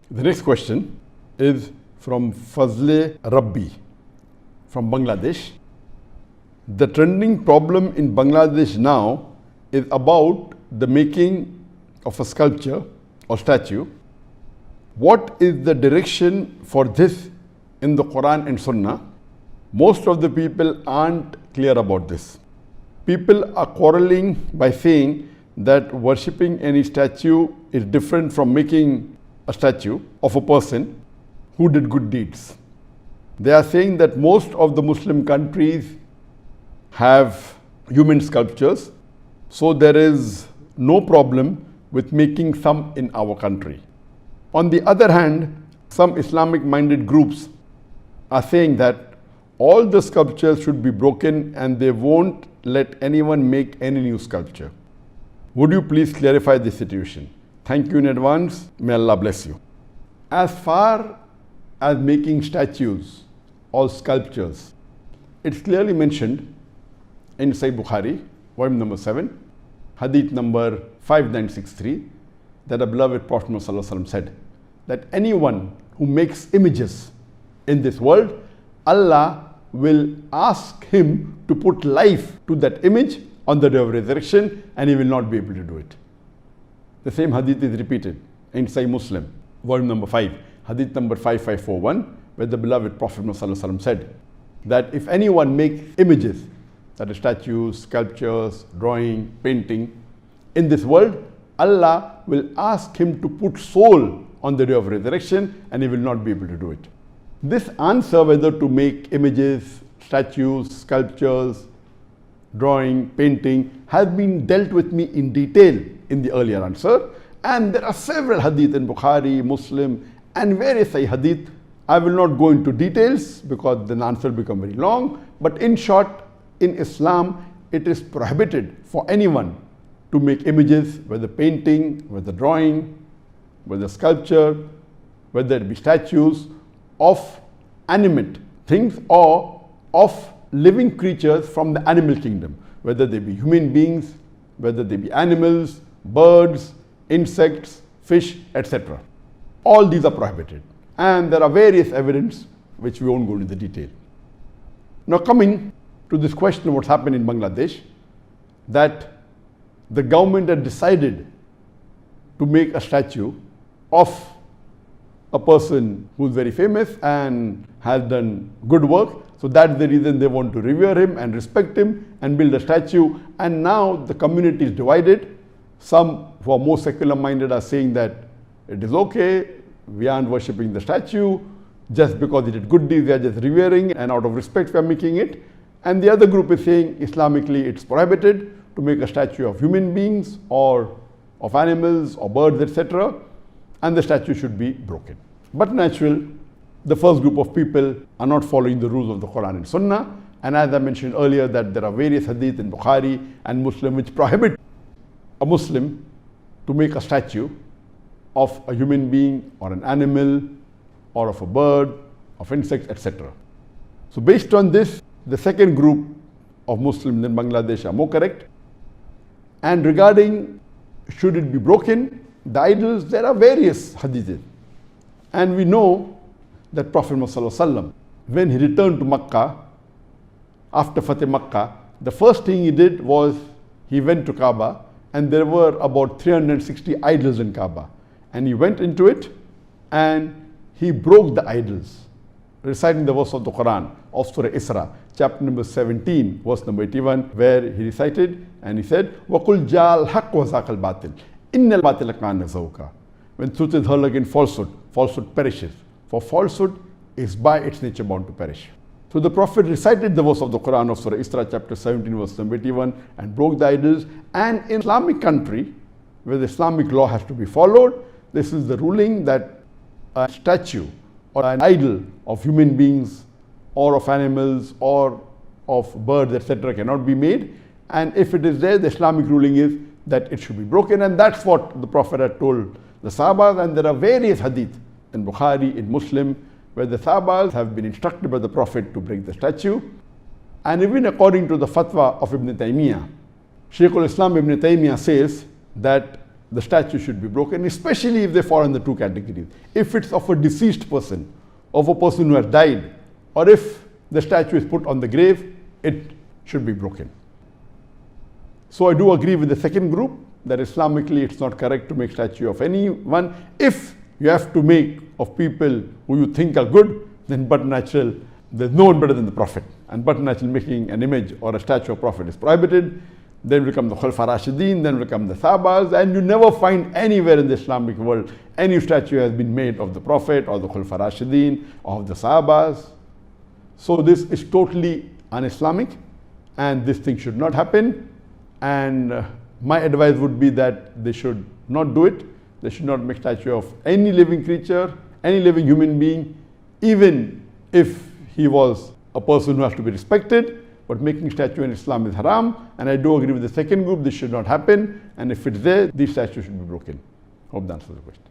The next question is from Fazle Rabbi from Bangladesh. The trending problem in Bangladesh now is about the making of a sculpture or statue. What is the direction for this in the Quran and Sunnah? Most of the people aren't clear about this. People are quarreling by saying that worshipping any statue is different from making a statue of a person who did good deeds. They are saying that most of the Muslim countries have human sculptures, so there is no problem with making some in our country. On the other hand, some Islamic-minded groups are saying that all the sculptures should be broken and they won't let anyone make any new sculpture. Would you please clarify this situation? Thank you in advance. May Allah bless you. As far as making statues or sculptures, it's clearly mentioned in Sahih Bukhari, volume number 7, hadith number 5963, that the beloved Prophet ﷺ said that anyone who makes images in this world, Allah will ask him to put life to that image on the day of resurrection, and he will not be able to do it. The same hadith is repeated in Sahih Muslim, volume number 5, hadith number 5541, where the beloved Prophet ﷺ said that if anyone makes images, that is statues, sculptures, drawing, painting, in this world, Allah will ask him to put soul on the day of resurrection, and he will not be able to do it. This answer whether to make images, statues, sculptures, drawing, painting has been dealt with me in detail in the earlier answer, and there are several hadith in Bukhari, Muslim and various hadith. I will not go into details because the answer will become very long, but in short, in Islam it is prohibited for anyone to make images, whether painting, whether drawing, whether sculpture, whether it be statues of animate things or of living creatures from the animal kingdom, whether they be human beings, whether they be animals, birds, insects, fish, etc. All these are prohibited, and there are various evidence which we won't go into the detail. Now coming to this question of what's happened in Bangladesh, that the government had decided to make a statue of a person who's very famous and has done good work. So that's the reason they want to revere him and respect him and build a statue. And now the community is divided. Some who are more secular minded are saying that it is okay, we aren't worshipping the statue, just because he did good deeds, they are just revering, and out of respect we are making it. And the other group is saying Islamically it's prohibited to make a statue of human beings or of animals or birds, etc. and the statue should be broken. But natural, the first group of people are not following the rules of the Quran and Sunnah, and as I mentioned earlier that there are various hadith in Bukhari and Muslim which prohibit a Muslim to make a statue of a human being or an animal or of a bird, of insects, etc. So based on this, the second group of Muslims in Bangladesh are more correct. And regarding should it be broken, the idols, there are various hadiths. And we know that Prophet ﷺ, when he returned to Makkah, after Fateh Makkah, the first thing he did was he went to Kaaba, and there were about 360 idols in Kaaba. And he went into it and he broke the idols, reciting the verse of the Quran of Surah Isra, chapter number 17, verse number 81, where he recited and he said, وَقُلْ جَاءَ الْحَقُّ وَزَاقَ الْبَاطِلِ إِنَّ الْبَاطِلَ كَانَ زَهُوقًا. When truth is hurled against falsehood, falsehood perishes. For falsehood is by its nature bound to perish. So the Prophet recited the verse of the Quran of Surah Isra, chapter 17, verse number 81, and broke the idols. And in Islamic country, where the Islamic law has to be followed, this is the ruling that a statue or an idol of human beings or of animals or of birds, etc. cannot be made. And if it is there, the Islamic ruling is that it should be broken. And that's what the Prophet had told the Sahabas. And there are various hadith in Bukhari, in Muslim, where the Sahabas have been instructed by the Prophet to break the statue. And even according to the fatwa of Ibn Taymiyyah, Shaykh al-Islam Ibn Taymiyyah says that the statue should be broken, especially if they fall in the two categories. If it's of a deceased person, of a person who has died, or if the statue is put on the grave, it should be broken. So I do agree with the second group that Islamically it's not correct to make statue of anyone. If you have to make of people who you think are good, then but natural, there's no one better than the Prophet. And but natural making an image or a statue of Prophet is prohibited. Then will come the Khulafa Rashidin, then will come the Sahabas, and you never find anywhere in the Islamic world any statue has been made of the Prophet or the Khulafa Rashidin or of the Sahabas. So this is totally un-Islamic, and this thing should not happen. And my advice would be that they should not do it. They should not make statue of any living creature, any living human being, even if he was a person who has to be respected. But making statue in Islam is haram, and I do agree with the second group, this should not happen, and if it's there, these statues should be broken. Hope that answers the question.